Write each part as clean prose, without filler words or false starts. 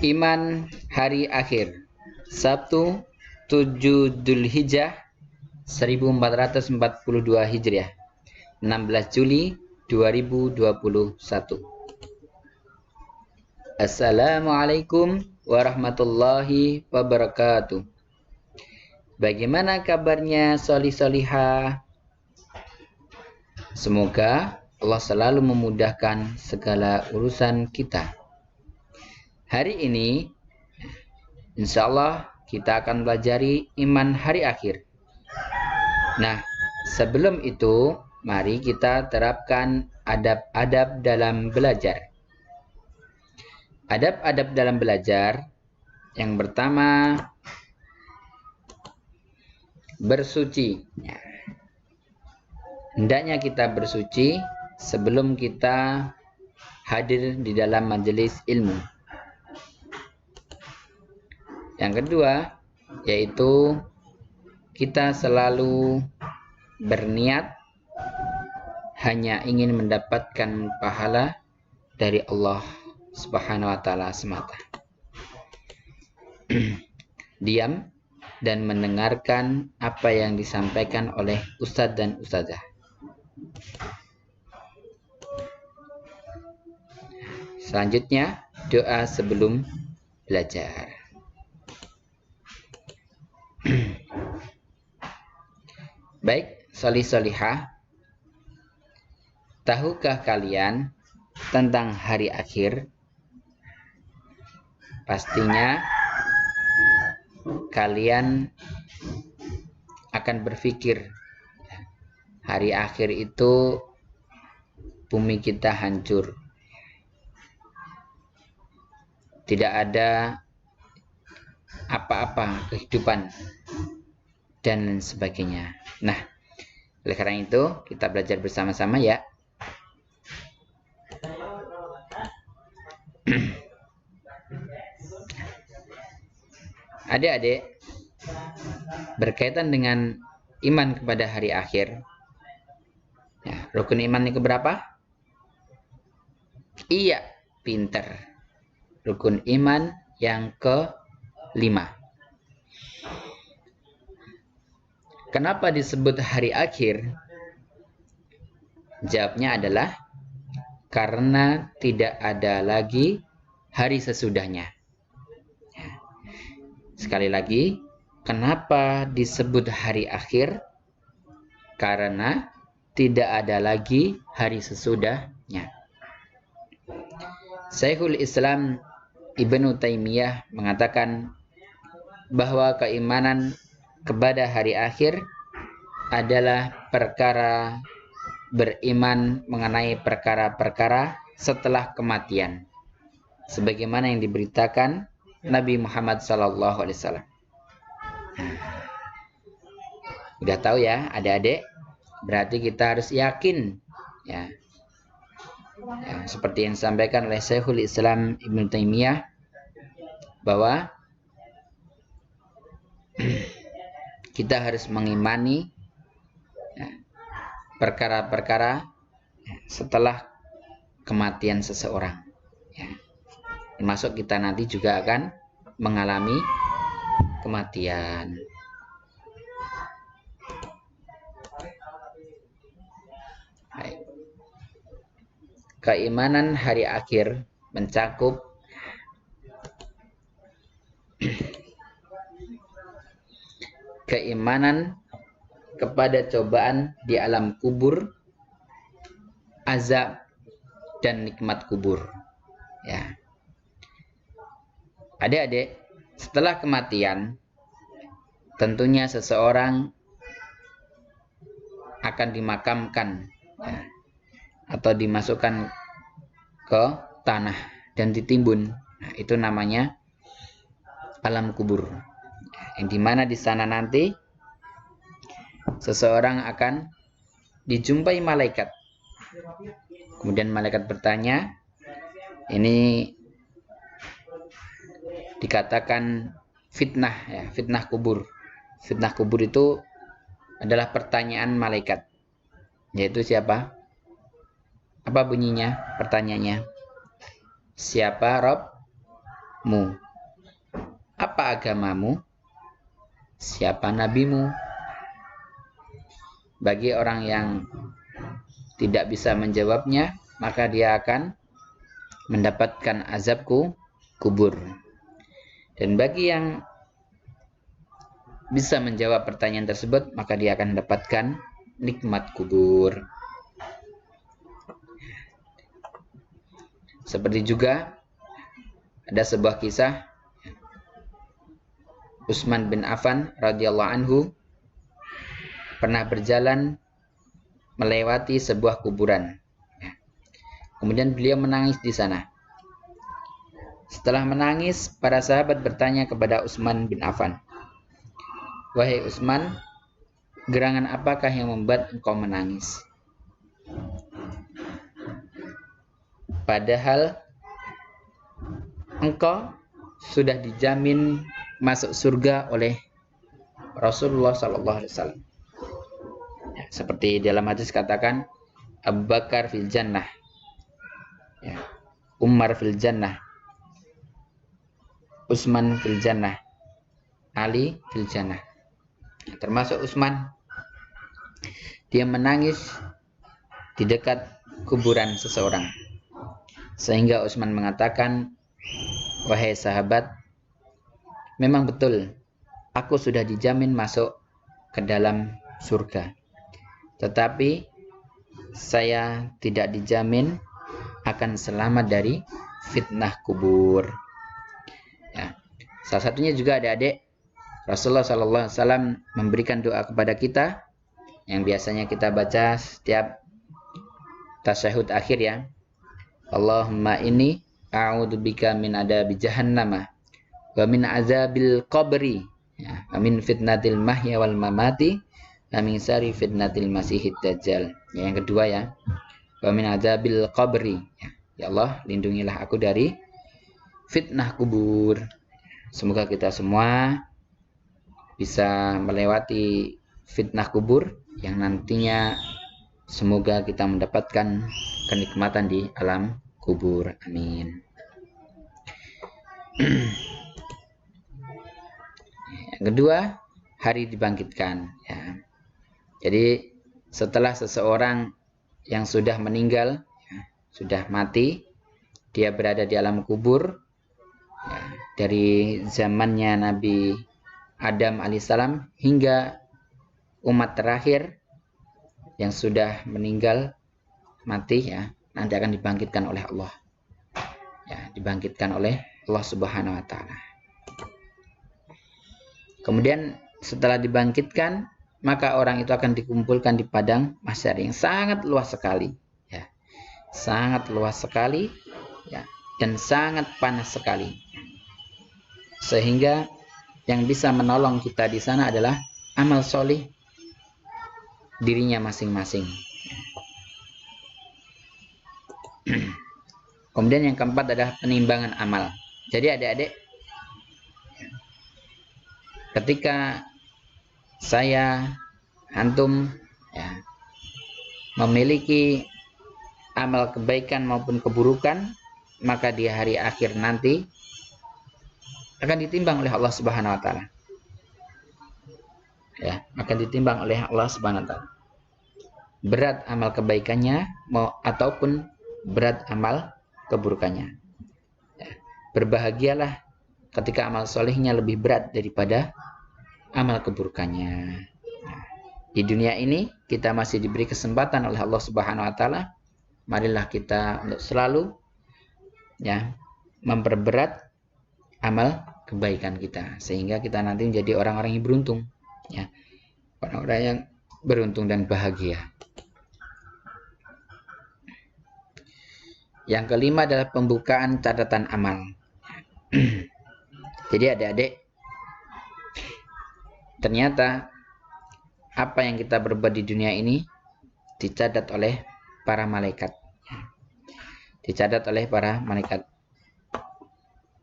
Iman hari akhir. Sabtu 7 Dzulhijjah 1442 Hijriah, 16 Juli 2021. Assalamualaikum warahmatullahi wabarakatuh. Bagaimana kabarnya sholih-sholihah? Semoga Allah selalu memudahkan segala urusan kita. Hari ini, insya Allah kita akan pelajari iman hari akhir. Nah, sebelum itu, mari kita terapkan adab-adab dalam belajar. Adab-adab dalam belajar, yang pertama, bersuci. Hendaknya kita bersuci sebelum kita hadir di dalam majelis ilmu. Yang kedua, yaitu kita selalu berniat hanya ingin mendapatkan pahala dari Allah Subhanahu wa Ta'ala semata. Diam dan mendengarkan apa yang disampaikan oleh ustadz dan ustazah. Selanjutnya, doa sebelum belajar. Baik, sholih-sholihah, tahukah kalian tentang hari akhir? Pastinya kalian akan berpikir hari akhir itu bumi kita hancur, tidak ada apa-apa kehidupan dan sebagainya. Nah, oleh karena itu kita belajar bersama-sama ya. Adik-adik, berkaitan dengan iman kepada hari akhir, ya, rukun iman yang keberapa? Iya, pinter. Rukun iman yang ke-5. Kenapa disebut hari akhir? Jawabnya adalah karena tidak ada lagi hari sesudahnya. Sekali lagi, kenapa disebut hari akhir? Karena tidak ada lagi hari sesudahnya. Syekhul Islam Ibnu Taimiyah mengatakan bahwa keimanan kepada hari akhir adalah perkara beriman mengenai perkara-perkara setelah kematian, sebagaimana yang diberitakan Nabi Muhammad SAW. Udah tahu ya adik-adik, berarti kita harus yakin ya, seperti yang disampaikan oleh Syekhul Islam Ibnu Taimiyah, bahwa kita harus mengimani perkara-perkara setelah kematian seseorang. Termasuk kita nanti juga akan mengalami kematian. Keimanan hari akhir mencakup keimanan kepada cobaan di alam kubur, azab, dan nikmat kubur. Ya. Adik-adik, setelah kematian, tentunya seseorang akan dimakamkan ya, atau dimasukkan ke tanah dan ditimbun. Nah, itu namanya alam kubur. Yang dimana di sana nanti seseorang akan dijumpai malaikat. Kemudian malaikat bertanya, ini dikatakan fitnah ya, fitnah kubur. Fitnah kubur itu adalah pertanyaan malaikat. Yaitu siapa? Apa bunyinya? Pertanyaannya. Siapa Rob? Apa agamamu? Siapa nabimu? Bagi orang yang tidak bisa menjawabnya, maka dia akan mendapatkan azabku kubur. Dan bagi yang bisa menjawab pertanyaan tersebut, maka dia akan mendapatkan nikmat kubur. Seperti juga ada sebuah kisah Utsman bin Affan radhiyallahu anhu pernah berjalan melewati sebuah kuburan. Kemudian beliau menangis di sana. Setelah menangis, para sahabat bertanya kepada Utsman bin Affan, "Wahai Utsman, gerangan apakah yang membuat engkau menangis? Padahal engkau sudah dijamin masuk surga oleh Rasulullah SAW." Ya, seperti dalam hadis katakan, Abu Bakar fil jannah, ya, Umar fil jannah, Utsman fil jannah, Ali fil jannah. Ya, termasuk Utsman, dia menangis di dekat kuburan seseorang. Sehingga Utsman mengatakan, "Wahai sahabat, memang betul aku sudah dijamin masuk ke dalam surga. Tetapi saya tidak dijamin akan selamat dari fitnah kubur." Ya. Salah satunya juga adik-adik, Rasulullah SAW memberikan doa kepada kita yang biasanya kita baca setiap tasyahud akhir, ya. Allahumma inni a'udzubika min adabi jahannama wa min azabil qabri, ya, wa min fitnatil mahya wal mamati wa min syarri fitnatil masihid dajjal. Ya, yang kedua, ya, wa min azabil qabri, ya Allah, lindungilah aku dari fitnah kubur. Semoga kita semua bisa melewati fitnah kubur yang nantinya semoga kita mendapatkan kenikmatan di alam kubur. Amin. Yang kedua, hari dibangkitkan. Ya. Jadi setelah seseorang yang sudah meninggal, ya, sudah mati, dia berada di alam kubur, ya, dari zamannya Nabi Adam alaihissalam hingga umat terakhir yang sudah meninggal mati, ya, nanti akan dibangkitkan oleh Allah, ya, dibangkitkan oleh Allah Subhanahu wa Ta'ala. Kemudian setelah dibangkitkan, maka orang itu akan dikumpulkan di padang mahsyar yang sangat luas sekali, ya, sangat luas sekali, ya, dan sangat panas sekali, sehingga yang bisa menolong kita di sana adalah amal solih dirinya masing-masing. Kemudian yang keempat adalah penimbangan amal. Jadi adik-adik, ketika saya, antum, ya, memiliki amal kebaikan maupun keburukan, maka di hari akhir nanti akan ditimbang oleh Allah Subhanahu wa Ta'ala. Ya, akan ditimbang oleh Allah Subhanahu wa Ta'ala. Berat amal kebaikannya ataupun berat amal keburukannya. Ya, berbahagialah ketika amal solehnya lebih berat daripada amal keburukannya. Nah, di dunia ini kita masih diberi kesempatan oleh Allah Subhanahu wa Ta'ala. Marilah kita untuk selalu, ya, memperberat amal kebaikan kita sehingga kita nanti menjadi orang-orang yang beruntung, ya, orang-orang yang beruntung dan bahagia. Yang kelima adalah pembukaan catatan amal. Jadi adik-adik, ternyata apa yang kita berbuat di dunia ini dicatat oleh para malaikat, dicatat oleh para malaikat.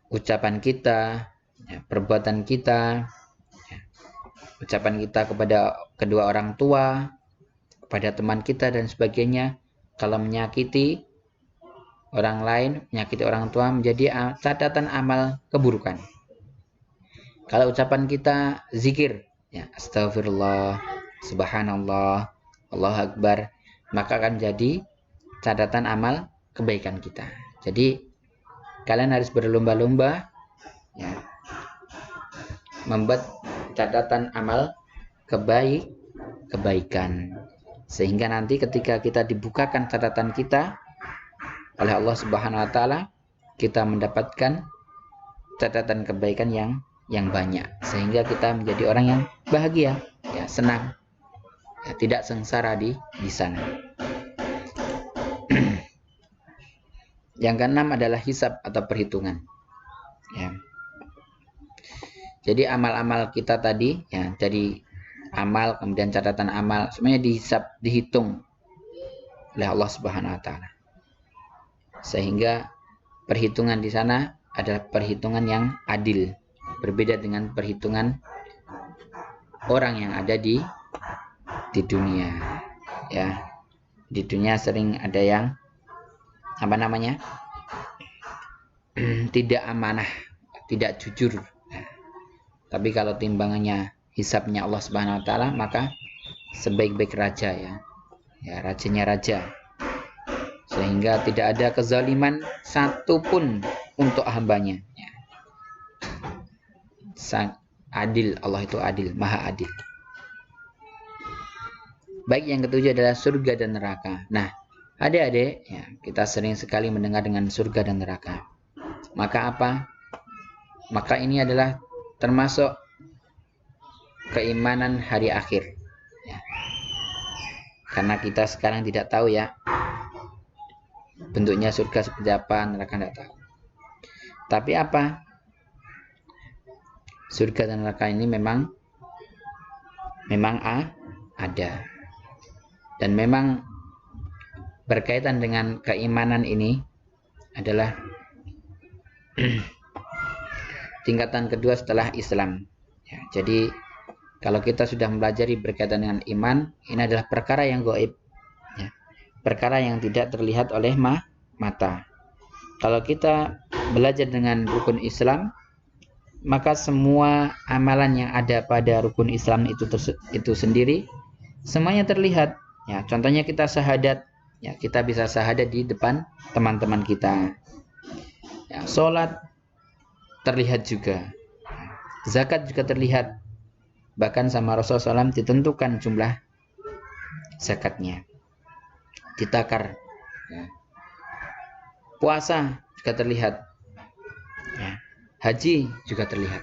Ucapan kita, ya, perbuatan kita, ya, ucapan kita kepada kedua orang tua, kepada teman kita dan sebagainya, kalau menyakiti orang lain, menyakiti orang tua menjadi catatan amal keburukan. Kalau ucapan kita zikir, ya, astagfirullah, subhanallah, Allahu akbar, maka akan jadi catatan amal kebaikan kita. Jadi kalian harus berlomba-lomba, ya, membuat catatan amal kebaikan, sehingga nanti ketika kita dibukakan catatan kita oleh Allah Subhanahu wa taala, kita mendapatkan catatan kebaikan yang banyak, sehingga kita menjadi orang yang bahagia, ya, senang, ya, tidak sengsara di sana. Yang keenam adalah hisab atau perhitungan, ya. Jadi amal-amal kita tadi, ya, jadi amal kemudian catatan amal semuanya dihisab, dihitung oleh Allah Subhanahu wa taala. Sehingga perhitungan di sana adalah perhitungan yang adil, berbeda dengan perhitungan orang yang ada di dunia, ya. Di dunia sering ada yang tidak amanah, tidak jujur. Nah, tapi kalau timbangannya, hisabnya Allah Subhanahu wa taala, maka sebaik-baik raja, ya, rajanya raja, sehingga tidak ada kezaliman satupun untuk hambanya, ya. Sang adil, Allah itu adil, maha adil. Baik, yang ketujuh adalah surga dan neraka. Nah, adik-adik, ya, kita sering sekali mendengar dengan surga dan neraka. Maka apa? Maka ini adalah termasuk keimanan hari akhir, ya. Karena kita sekarang tidak tahu, ya, bentuknya surga seperti apa, neraka tidak tahu. Tapi apa? Surga dan neraka ini memang ada. Dan memang berkaitan dengan keimanan ini adalah tingkatan kedua setelah Islam, ya. Jadi kalau kita sudah mempelajari berkaitan dengan iman, ini adalah perkara yang gaib, ya, perkara yang tidak terlihat oleh mata. Kalau kita belajar dengan rukun Islam, maka semua amalan yang ada pada rukun Islam itu sendiri semuanya terlihat, ya. Contohnya kita syahadat, ya, kita bisa syahadat di depan teman-teman kita, ya. Sholat terlihat juga, zakat juga terlihat, bahkan sama Rasulullah SAW ditentukan jumlah zakatnya, ditakar, ya. Puasa juga terlihat, ya. Haji juga terlihat.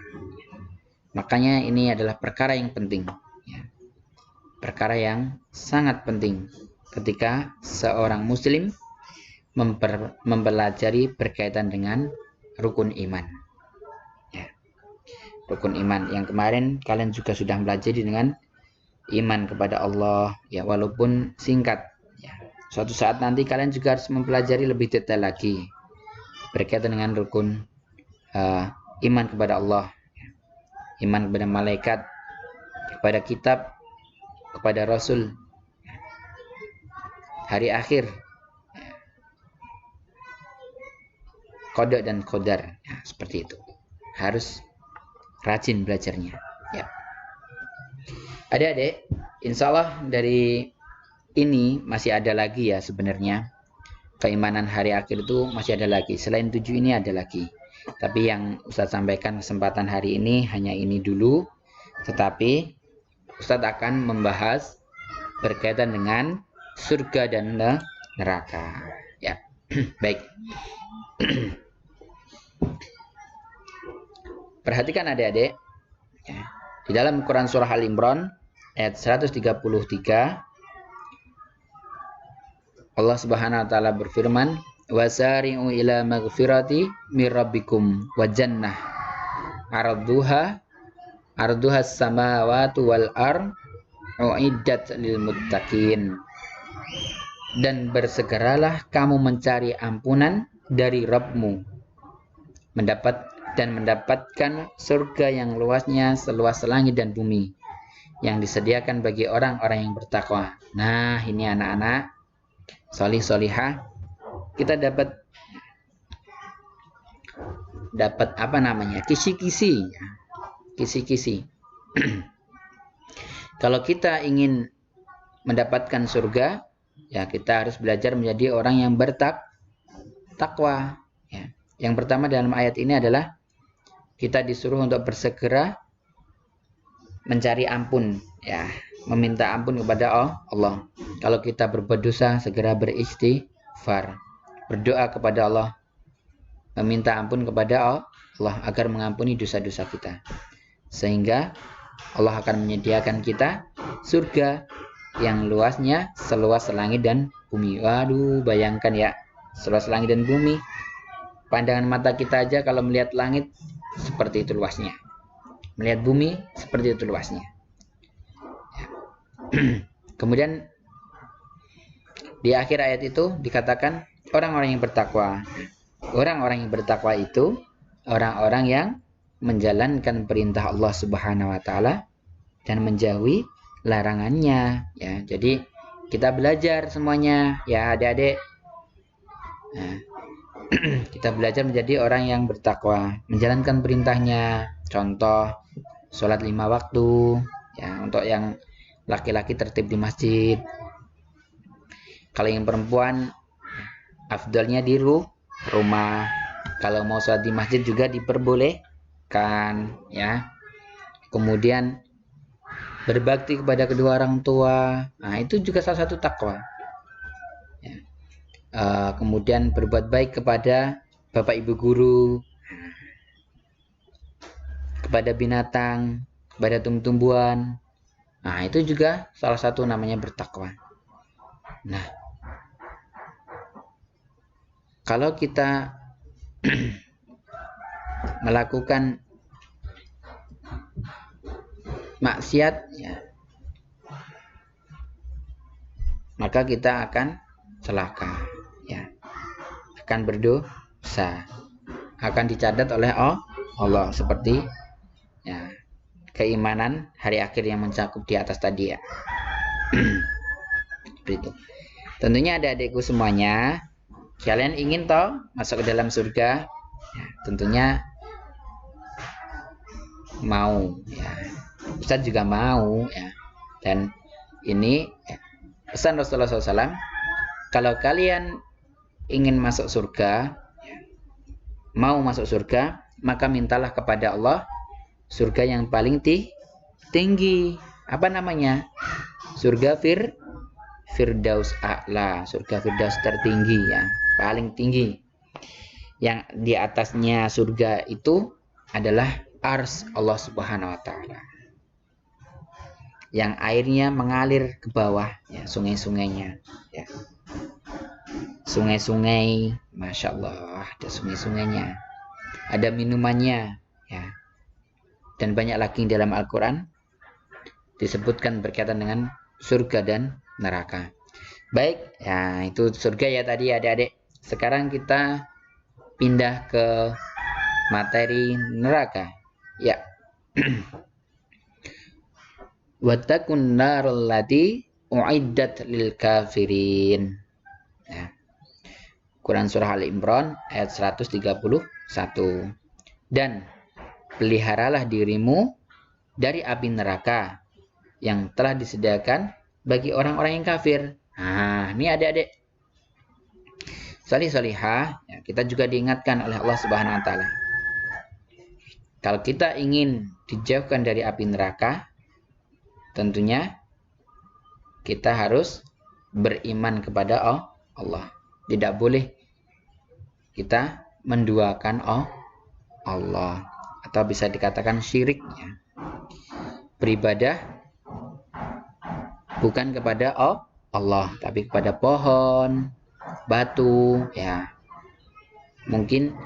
Makanya ini adalah perkara yang penting, ya. Perkara yang sangat penting ketika seorang muslim mempelajari berkaitan dengan rukun iman, ya. Rukun iman yang kemarin kalian juga sudah belajar dengan iman kepada Allah, ya, walaupun singkat, ya. Suatu saat nanti kalian juga harus mempelajari lebih detail lagi berkaitan dengan rukun iman kepada Allah, ya. Iman kepada malaikat, kepada kitab, kepada Rasul, ya. Hari akhir, ya. Qada dan qadar, ya, seperti itu. Harus rajin belajarnya, ya. Adik-adik, insya Allah dari ini masih ada lagi, ya, sebenarnya keimanan hari akhir itu masih ada lagi. Selain 7 ini ada lagi. Tapi yang Ustadz sampaikan kesempatan hari ini hanya ini dulu. Tetapi Ustadz akan membahas berkaitan dengan surga dan neraka, ya. Baik. Perhatikan adik-adik, ya. Di dalam Quran surah Al-Imran ayat 133, Allah Subhanahu wa taala berfirman, wasari'u ila maghfirati mir rabbikum wa jannah arduha as-samawati wal ard uiddat lil muttaqin. Dan bersegeralah kamu mencari ampunan dari Rabbmu, mendapatkan surga yang luasnya seluas langit dan bumi, yang disediakan bagi orang-orang yang bertakwa. Nah, ini anak-anak solih solihah, kita dapat dapat apa namanya? Kisi-kisi. Kisi-kisi. Kalau kita ingin mendapatkan surga, ya kita harus belajar menjadi orang yang bertakwa. Ya. Yang pertama dalam ayat ini adalah kita disuruh untuk bersegera mencari ampun, ya, meminta ampun kepada Allah. Kalau kita berbuat dosa, segera beristighfar, berdoa kepada Allah, meminta ampun kepada Allah agar mengampuni dosa-dosa kita, sehingga Allah akan menyediakan kita surga yang luasnya seluas langit dan bumi. Waduh, bayangkan ya, seluas langit dan bumi. Pandangan mata kita aja kalau melihat langit seperti itu luasnya, melihat bumi seperti itu luasnya. Kemudian di akhir ayat itu dikatakan orang-orang yang bertakwa. Orang-orang yang bertakwa itu orang-orang yang menjalankan perintah Allah Subhanahu wa taala dan menjauhi larangannya, ya. Jadi kita belajar semuanya, ya adik-adik. Nah, kita belajar menjadi orang yang bertakwa, menjalankan perintahnya. Contoh, sholat 5 waktu, ya, untuk yang laki-laki tertib di masjid. Kalau yang perempuan, afdalnya di rumah. Kalau mau sholat di masjid juga diperbolehkan, ya. Kemudian berbakti kepada kedua orang tua, nah itu juga salah satu takwa. Ya. Kemudian berbuat baik kepada bapak ibu guru, kepada binatang, kepada tumbuh-tumbuhan. Nah itu juga salah satu namanya bertakwa. Nah, kalau kita melakukan maksiat, ya, maka kita akan celaka, ya, akan berdosa, akan dicatat oleh Allah seperti, ya, keimanan hari akhir yang mencakup di atas tadi, ya. Seperti itu. Tentunya adik-adikku semuanya, kalian ingin toh masuk ke dalam surga? Ya, tentunya mau, ya. Ustaz juga mau, ya. Dan ini, ya, pesan Rasulullah SAW, kalau kalian ingin masuk surga, ya, mau masuk surga, maka mintalah kepada Allah surga yang paling tinggi. Apa namanya? Surga Firdaus A'la, surga Firdaus tertinggi, ya, paling tinggi. Yang di atasnya surga itu adalah ars Allah Subhanahu wa taala. Yang airnya mengalir ke bawah, ya, sungai-sungainya, ya. Sungai-sungai, Masya Allah, ada sungai-sungainya, ada minumannya, ya. Dan banyak lagi dalam Al-Quran disebutkan berkaitan dengan surga dan neraka. Baik, ya, itu surga ya tadi adik-adik. Sekarang kita pindah ke materi neraka, ya. Wattaqun narul lati uiddat lil kafirin. Ya. Quran surah Al Imran ayat 131. Dan peliharalah dirimu dari api neraka yang telah disediakan bagi orang-orang yang kafir. Nah, ini adik-adik salih-salihah, ya, kita juga diingatkan oleh Allah Subhanahu wa taala. Kalau kita ingin dijauhkan dari api neraka, tentunya kita harus beriman kepada Allah. Tidak boleh kita menduakan Allah, atau bisa dikatakan syirik, ya. Beribadah bukan kepada Allah, tapi kepada pohon, batu, ya. Mungkin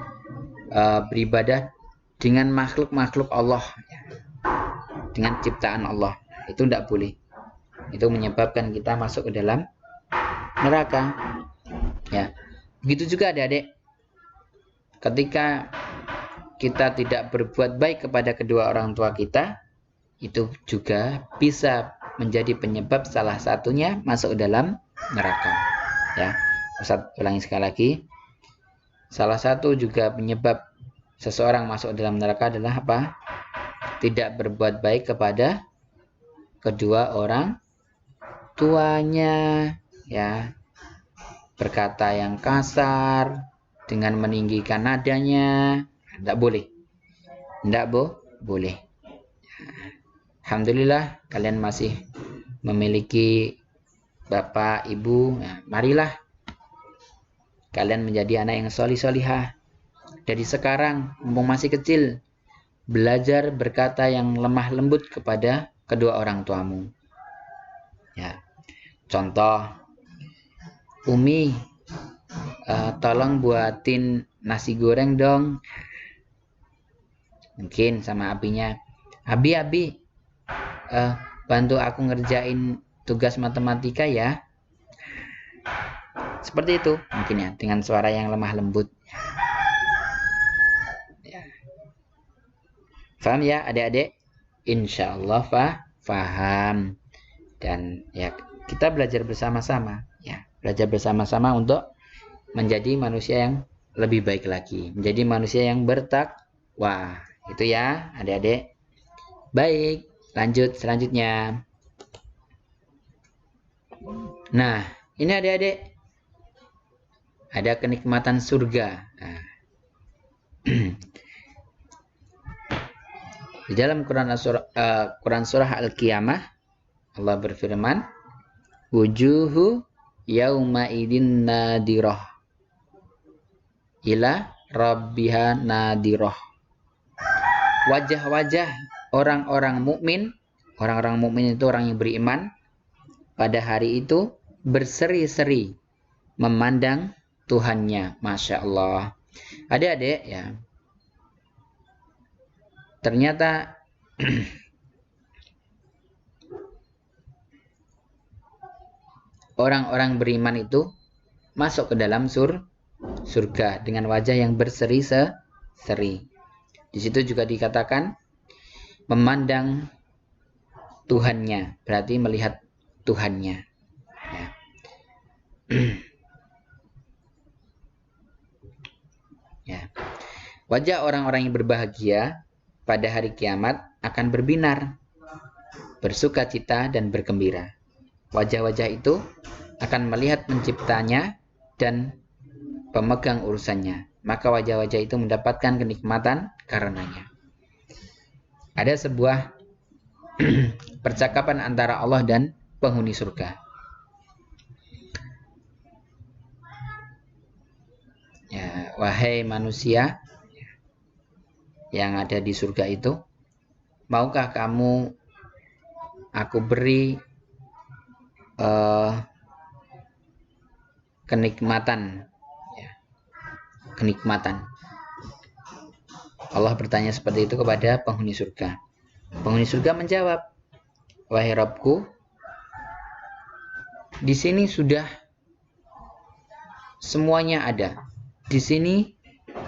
beribadah dengan makhluk-makhluk Allah, ya, dengan ciptaan Allah, itu tidak boleh. Itu menyebabkan kita masuk ke dalam neraka, ya. Begitu juga adik-adik, ketika kita tidak berbuat baik kepada kedua orang tua kita, itu juga bisa menjadi penyebab salah satunya masuk ke dalam neraka, ya. Ustaz ulangi sekali lagi. Salah satu juga penyebab seseorang masuk dalam neraka adalah apa? Tidak berbuat baik kepada kedua orang tuanya, ya. Berkata yang kasar dengan meninggikan nadanya, tidak boleh. Tidak boleh. Alhamdulillah kalian masih memiliki bapak, ibu. Nah, marilah kalian menjadi anak yang solihah. Dari sekarang, mumpung masih kecil, belajar berkata yang lemah lembut kepada kedua orang tuamu. Ya, contoh, Umi, tolong buatin nasi goreng dong. Mungkin sama abinya, Abi, bantu aku ngerjain tugas matematika ya. Seperti itu mungkin ya, dengan suara yang lemah lembut. Ya. Faham ya adik-adik? Insya Allah faham. Dan ya kita belajar bersama-sama. Ya, belajar bersama-sama untuk menjadi manusia yang lebih baik lagi. Menjadi manusia yang bertakwa. Itu ya adik-adik. Baik, lanjut selanjutnya. Nah, ini adik-adik. Ada kenikmatan surga. Nah. Di dalam Quran surah Al-Qiyamah, Allah berfirman, wujuhu yauma idin nadirah ila rabbiha nadirah. Wajah-wajah orang-orang mukmin itu orang yang beriman, pada hari itu berseri-seri memandang Tuhannya. Masya Allah. Adik-adik ya, ternyata orang-orang beriman itu masuk ke dalam surga dengan wajah yang berseri-seri. Di situ juga dikatakan memandang Tuhannya, berarti melihat Tuhannya. Ya. Ya. Wajah orang-orang yang berbahagia pada hari kiamat akan berbinar, bersuka cita dan bergembira. Wajah-wajah itu akan melihat penciptanya dan pemegang urusannya. Maka wajah-wajah itu mendapatkan kenikmatan karenanya. Ada sebuah percakapan antara Allah dan penghuni surga. Ya, wahai manusia yang ada di surga itu, maukah kamu aku beri kenikmatan, ya, kenikmatan. Allah bertanya seperti itu kepada penghuni surga. Penghuni surga menjawab, wahai Rabbku, di sini sudah semuanya ada. Di sini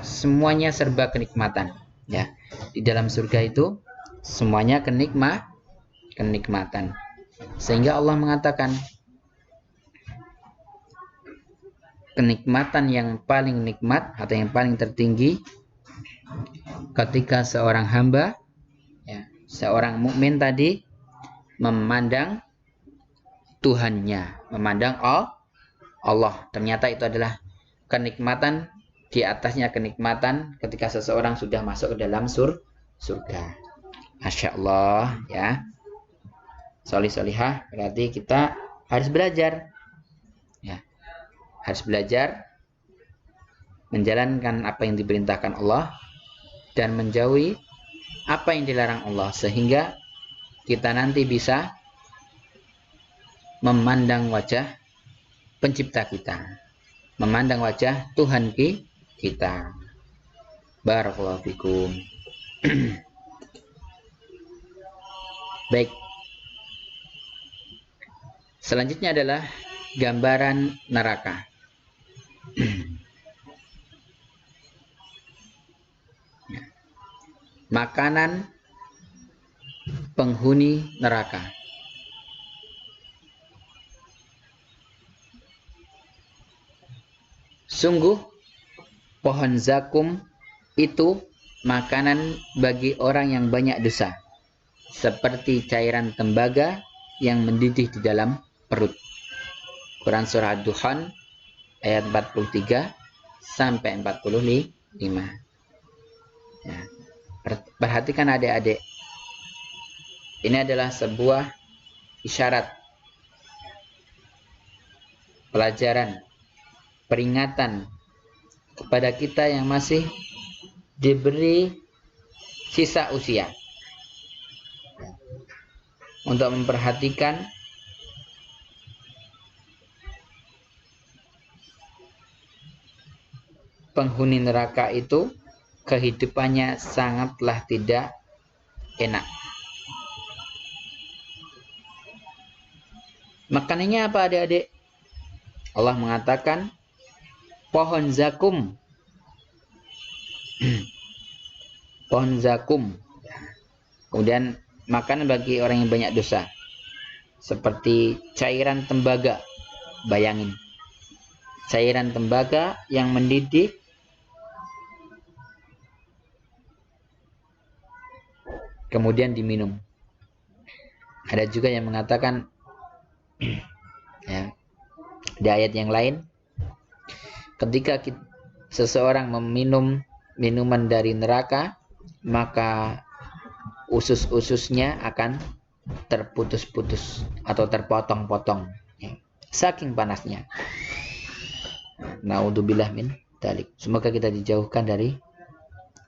semuanya serba kenikmatan. Ya, di dalam surga itu semuanya kenikmatan. Sehingga Allah mengatakan, kenikmatan yang paling nikmat atau yang paling tertinggi ketika seorang hamba, ya, seorang mukmin tadi memandang Tuhannya, memandang Allah. Ternyata itu adalah kenikmatan di atasnya kenikmatan ketika seseorang sudah masuk ke dalam surga. Masya Allah, ya. Solihah, berarti kita harus belajar, ya, harus belajar menjalankan apa yang diperintahkan Allah dan menjauhi apa yang dilarang Allah, sehingga kita nanti bisa memandang wajah pencipta kita, memandang wajah Tuhan kita. Barakallahu fikum. Baik. Selanjutnya adalah gambaran neraka. Makanan penghuni neraka. Sungguh pohon zakum itu makanan bagi orang yang banyak dosa, seperti cairan tembaga yang mendidih di dalam perut. Quran surah Ad-Dukhan ayat 43 sampai 45. Ya. Perhatikan adik-adik. Ini adalah sebuah isyarat, pelajaran, peringatan kepada kita yang masih diberi sisa usia untuk memperhatikan penghuni neraka itu kehidupannya sangatlah tidak enak. Makanannya apa adik-adik? Allah mengatakan pohon zakum. Pohon zakum. Kemudian makanan bagi orang yang banyak dosa, seperti cairan tembaga. Bayangin, cairan tembaga yang mendidih kemudian diminum. Ada juga yang mengatakan ya, di ayat yang lain, ketika seseorang meminum minuman dari neraka, maka usus-ususnya akan terputus-putus atau terpotong-potong, ya, saking panasnya. Naudzubillah min dzalik. Semoga kita dijauhkan dari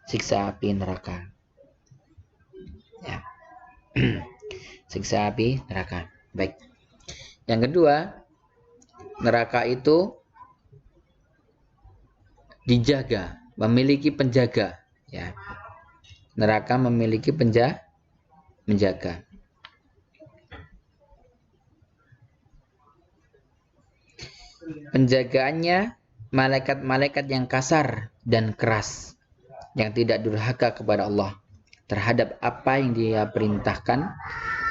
siksa api neraka. Ya. Siksa api neraka. Baik. Yang kedua, neraka itu dijaga, memiliki penjaga. Ya. Neraka memiliki penjaga. Penjagaannya malaikat-malaikat yang kasar dan keras, yang tidak durhaka kepada Allah terhadap apa yang Dia perintahkan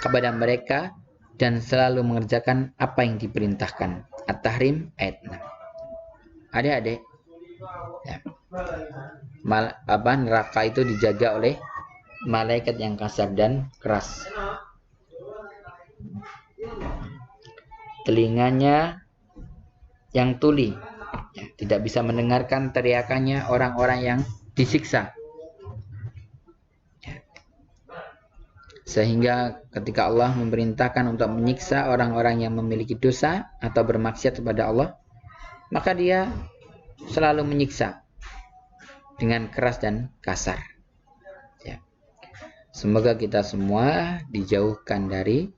kepada mereka dan selalu mengerjakan apa yang diperintahkan. At-Tahrim ayat 6. Adik-adik, ya, neraka itu dijaga oleh malaikat yang kasar dan keras. Telinganya yang tuli, ya, tidak bisa mendengarkan teriakannya orang-orang yang disiksa. Ya. Sehingga ketika Allah memerintahkan untuk menyiksa orang-orang yang memiliki dosa atau bermaksiat kepada Allah, maka Dia selalu menyiksa dengan keras dan kasar. Ya. Semoga kita semua dijauhkan dari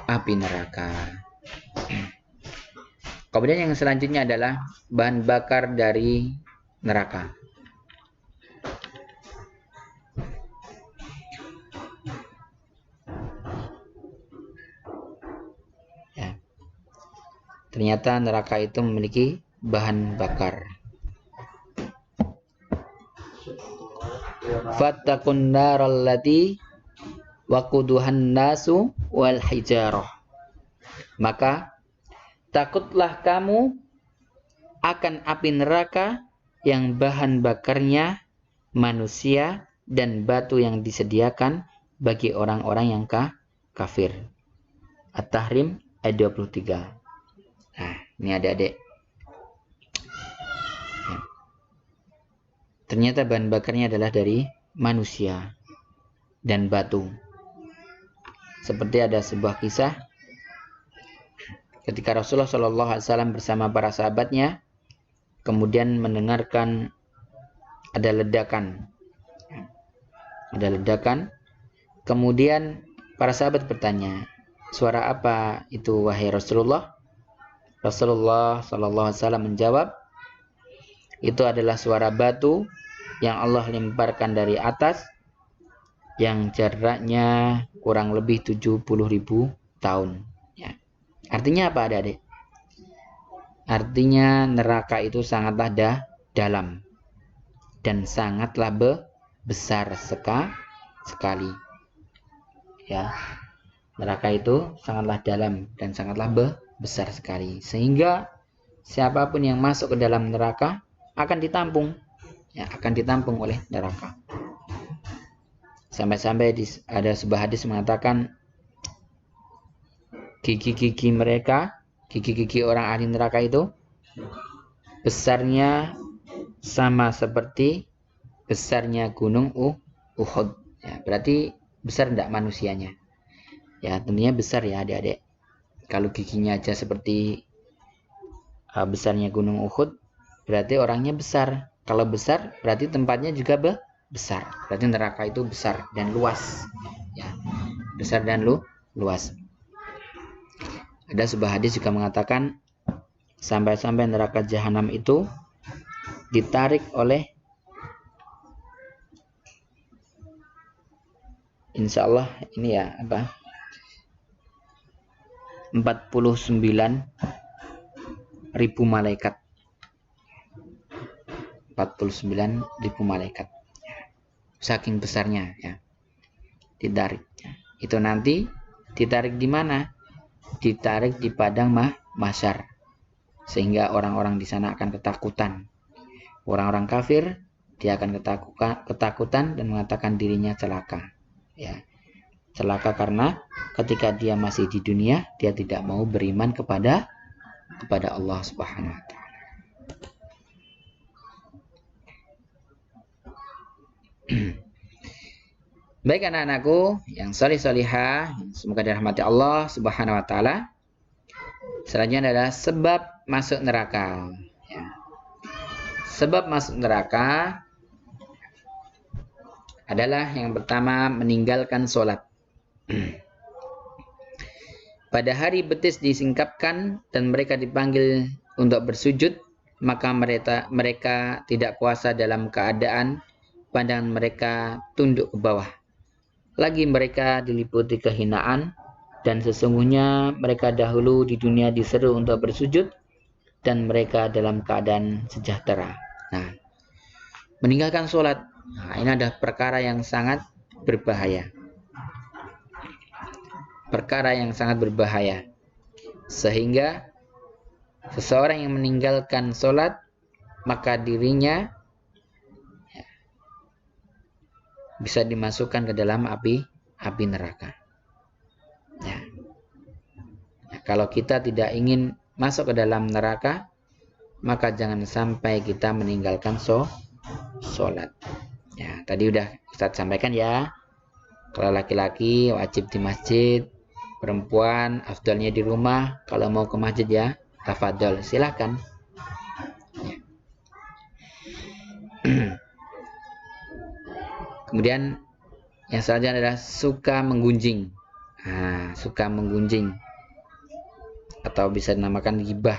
api neraka. Kemudian yang selanjutnya adalah bahan bakar dari neraka. Ya. Ternyata neraka itu memiliki bahan bakar. Fattaqun naral lati waquduhan nasu wal hijarah. Maka takutlah kamu akan api neraka yang bahan bakarnya manusia dan batu yang disediakan bagi orang-orang yang kafir. At-Tahrim ayat 23. Nah, ini adik-adik. Ya. Ternyata bahan bakarnya adalah dari manusia dan batu. Seperti ada sebuah kisah ketika Rasulullah SAW bersama para sahabatnya kemudian mendengarkan ada ledakan. Kemudian para sahabat bertanya, suara apa itu wahai Rasulullah? Rasulullah SAW menjawab, itu adalah suara batu yang Allah lemparkan dari atas, yang jaraknya kurang lebih 70.000 tahun. Ya. Artinya apa adik-adik? Artinya neraka itu sangatlah dalam dan sangatlah besar sekali. Ya, neraka itu sangatlah dalam dan sangatlah besar sekali. Sehingga siapapun yang masuk ke dalam neraka akan ditampung ya, akan ditampung oleh neraka. Sampai-sampai ada sebuah hadis mengatakan gigi-gigi orang ahli neraka itu besarnya sama seperti besarnya gunung Uhud. Ya, berarti besar tidak manusianya. Ya, tentunya besar ya adik-adik. Kalau giginya aja seperti besarnya gunung Uhud, berarti orangnya besar. Kalau besar, berarti tempatnya juga besar. Berarti neraka itu besar dan luas. Ya, besar dan luas. Ada sebuah hadis juga mengatakan sampai-sampai neraka jahanam itu ditarik oleh, insya Allah ini ya 49.000 malaikat. 49.000 malaikat. Saking besarnya ya. Ditarik. Itu nanti ditarik di mana? Ditarik di padang mahsyar. Sehingga orang-orang di sana akan ketakutan. Orang-orang kafir dia akan ketakutan dan mengatakan dirinya celaka. Ya. Celaka karena ketika dia masih di dunia dia tidak mau beriman kepada Allah Subhanahu wa taala. Baik anak-anakku yang salih-salihah, semoga dirahmati Allah Subhanahu wa taala. Selanjutnya adalah sebab masuk neraka. Ya. Sebab masuk neraka adalah yang pertama meninggalkan sholat. Pada hari betis disingkapkan dan mereka dipanggil untuk bersujud, maka mereka tidak puasa dalam keadaan pandangan mereka tunduk ke bawah. Lagi mereka diliputi kehinaan, dan sesungguhnya mereka dahulu di dunia diseru untuk bersujud, dan mereka dalam keadaan sejahtera. Nah, meninggalkan sholat, nah, ini ada perkara yang sangat berbahaya. Perkara yang sangat berbahaya. Sehingga seseorang yang meninggalkan sholat, maka dirinya bisa dimasukkan ke dalam api neraka. Ya. Nah, kalau kita tidak ingin masuk ke dalam neraka, maka jangan sampai kita meninggalkan sholat. Ya, tadi udah Ustaz sampaikan ya. Kalau laki-laki wajib di masjid, perempuan afdalnya di rumah. Kalau mau ke masjid ya, tafadhol, silakan. Ya. Kemudian yang selanjutnya adalah suka menggunjing. Nah, suka menggunjing atau bisa dinamakan ghibah.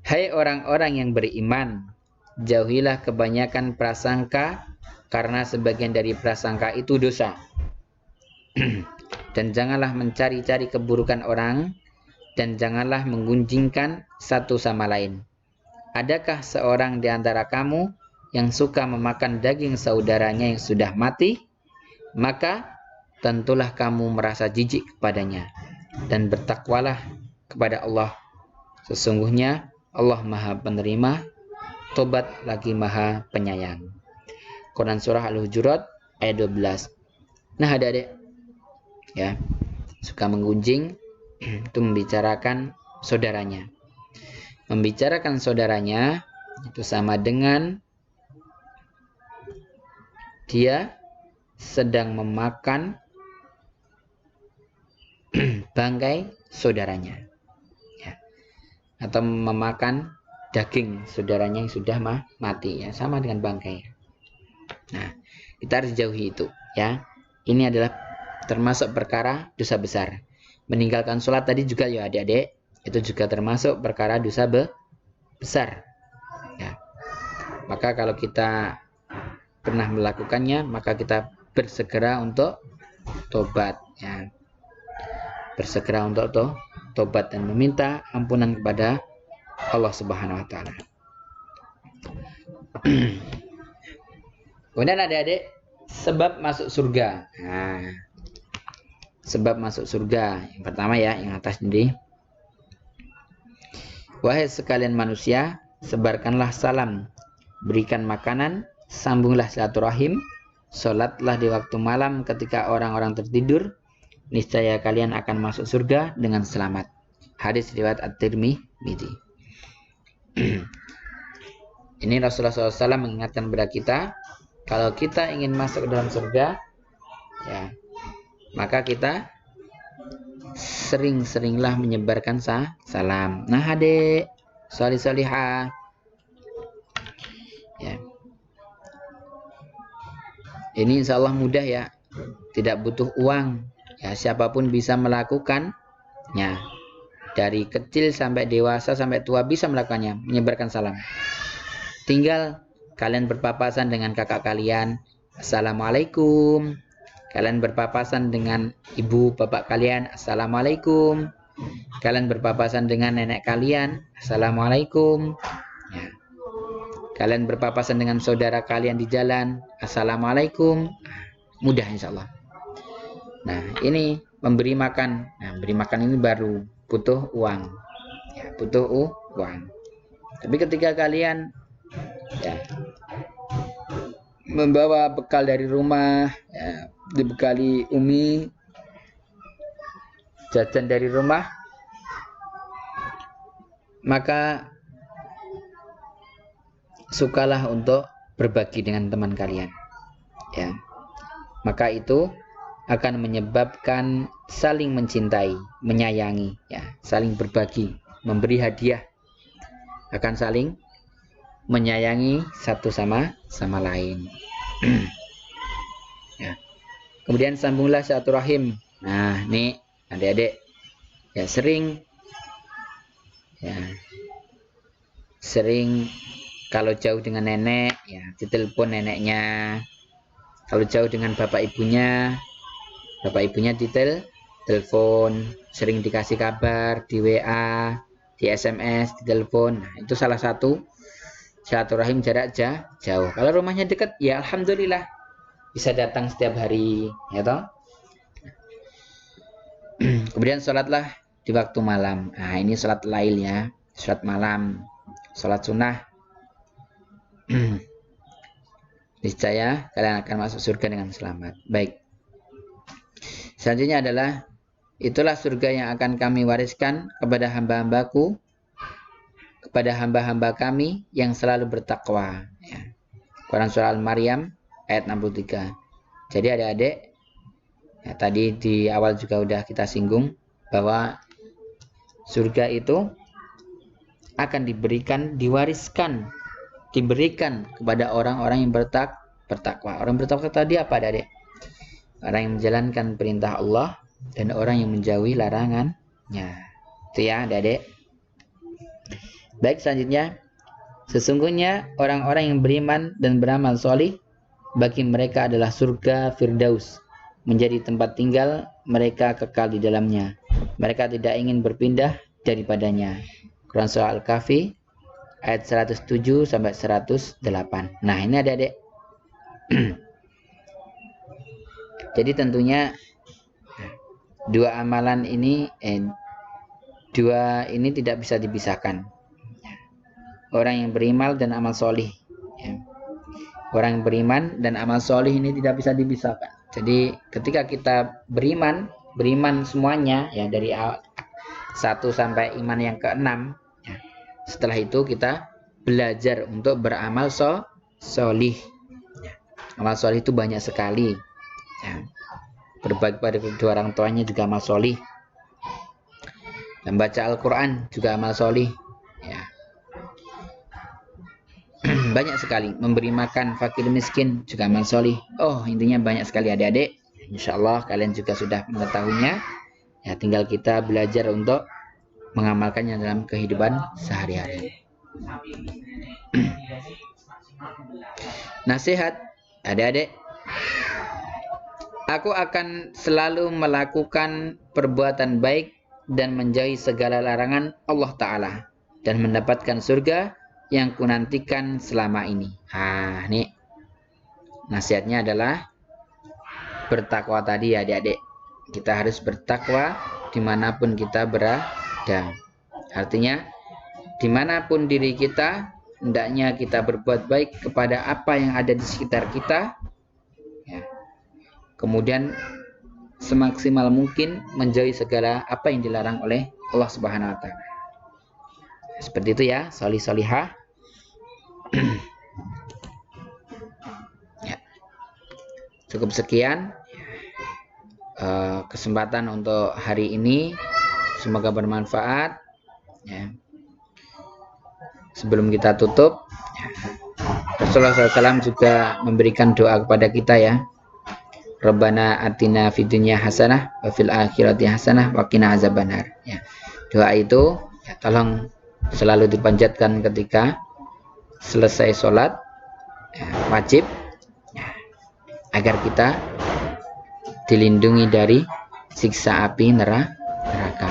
Hai orang-orang yang beriman, jauhilah kebanyakan prasangka karena sebagian dari prasangka itu dosa. Dan janganlah mencari-cari keburukan orang dan janganlah menggunjingkan satu sama lain. Adakah seorang di antara kamu yang suka memakan daging saudaranya yang sudah mati? Maka tentulah kamu merasa jijik kepadanya dan bertakwalah kepada Allah. Sesungguhnya Allah Maha Penerima tobat lagi Maha Penyayang. Quran Surah Al-Hujurat ayat 12. Nah adik-adik ya, suka menggunjing itu membicarakan saudaranya. Membicarakan saudaranya itu sama dengan dia sedang memakan bangkai saudaranya ya. Atau memakan daging saudaranya yang sudah mati ya, sama dengan bangkai. Nah, kita harus jauhi itu ya. Ini adalah termasuk perkara dosa besar. Meninggalkan sholat tadi juga ya adik-adik, itu juga termasuk perkara dosa besar ya. Maka kalau kita pernah melakukannya, maka kita bersegera untuk tobat ya. Bersegera untuk tobat dan meminta ampunan kepada Allah Subhanahu wa taala. Kemudian adik-adik, sebab masuk surga. Nah, sebab masuk surga. Yang pertama ya, yang atas ini. Wahai sekalian manusia, sebarkanlah salam berikan makanan, sambunglah silaturahim, sholatlah di waktu malam ketika orang-orang tertidur, niscaya kalian akan masuk surga dengan selamat. Hadis riwayat At-Tirmidzi. Ini Rasulullah SAW mengingatkan kepada kita, kalau kita ingin masuk ke dalam surga, ya, maka kita sering-seringlah menyebarkan salam. Nah, adik, solih-solihah, ya. Ini insya Allah mudah ya, tidak butuh uang. Ya, siapapun bisa melakukannya. Dari kecil sampai dewasa sampai tua bisa melakukannya, menyebarkan salam. Tinggal kalian berpapasan dengan kakak kalian, assalamualaikum. Kalian berpapasan dengan ibu bapak kalian, assalamualaikum. Kalian berpapasan dengan nenek kalian, assalamualaikum. Ya. Kalian berpapasan dengan saudara kalian di jalan, assalamualaikum. Mudah insya Allah. Nah, ini memberi makan. Nah, beri makan ini baru butuh uang. Ya, butuh uang. Tapi ketika kalian ya, membawa bekal dari rumah, ya, dibekali umi, jajan dari rumah, maka sukalah untuk berbagi dengan teman kalian, ya. Maka itu akan menyebabkan saling mencintai, menyayangi, ya, saling berbagi, memberi hadiah, akan saling menyayangi satu sama lain. Ya. Kemudian sambunglah silaturahim. Nah, nih adik-adik, ya sering kalau jauh dengan nenek, ya ditelepon neneknya. Kalau jauh dengan bapak ibunya ditelepon, sering dikasih kabar di WA, di SMS, di telepon. Nah, itu salah satu silaturahim jarak jauh. Kalau rumahnya dekat, ya alhamdulillah bisa datang setiap hari, ya toh. Kemudian sholatlah di waktu malam. Nah, ini sholat lail ya, sholat malam, sholat sunnah. Niscaya kalian akan masuk surga dengan selamat. Baik. Selanjutnya adalah, itulah surga yang akan kami wariskan kepada hamba-hambaku, kepada hamba-hamba kami yang selalu bertakwa. Ya. Quran Surah Al-Maryam ayat 63. Jadi adik-adik, ya, tadi di awal juga udah kita singgung bahwa surga itu akan diberikan kepada orang-orang yang bertakwa. Orang bertakwa tadi apa adik-adik? Orang yang menjalankan perintah Allah dan orang yang menjauhi larangannya. Itu ya adik-adik. Baik, selanjutnya, sesungguhnya orang-orang yang beriman dan beramal solih, bagi mereka adalah surga Firdaus, menjadi tempat tinggal mereka kekal di dalamnya. Mereka tidak ingin berpindah daripadanya. Quran Surah Al-Kahfi ayat 107 sampai 108. Nah, ini adik-adik. Jadi tentunya dua amalan ini tidak bisa dipisahkan. Orang yang beriman dan amal solih, ya. Orang yang beriman dan amal solih ini tidak bisa dipisahkan. Jadi ketika kita beriman semuanya, ya, dari 1 sampai iman yang ke-6, ya. Setelah itu kita belajar untuk beramal solih. Ya. Amal solih itu banyak sekali. Ya. Berbagi pada kedua orang tuanya juga amal solih. Membaca Al-Quran juga amal solih. Ya. Banyak sekali. Memberi makan fakir miskin juga amal solih. Oh, intinya banyak sekali adik-adik. Insya Allah kalian juga sudah mengetahuinya. Ya, tinggal kita belajar untuk mengamalkannya dalam kehidupan sehari-hari. Nasihat adik-adik. Aku akan selalu melakukan perbuatan baik dan menjauhi segala larangan Allah Ta'ala dan mendapatkan surga yang kunantikan selama ini. Nah, ini nasihatnya adalah bertakwa tadi ya adik-adik. Kita harus bertakwa dimanapun kita berada. Artinya dimanapun diri kita, hendaknya kita berbuat baik kepada apa yang ada di sekitar kita, ya. Kemudian semaksimal mungkin menjauhi segala apa yang dilarang oleh Allah Subhanahu wa taala. Seperti itu ya, solih-solihah. Ya. Cukup sekian kesempatan untuk hari ini, semoga bermanfaat, ya. Sebelum kita tutup, Rasulullah SAW juga memberikan doa kepada kita, ya. Rabbana atina fid dunya hasanah wa fil akhirati hasanah wa qina azabannar, ya. Doa itu, ya, tolong selalu dipanjatkan ketika selesai sholat, ya, wajib, ya, agar kita dilindungi dari siksa api neraka.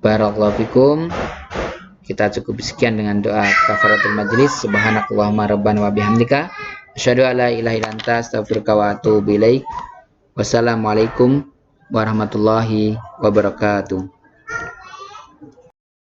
Barakallahu fikum. Kita cukup sekian dengan doa kafaratul majlis. Subhanakallahumma rabbana wa bihamdika asyhadu an la ilaha illa anta astaghfiruka wa atubu ilaik. Wassalamualaikum warahmatullahi wabarakatuh.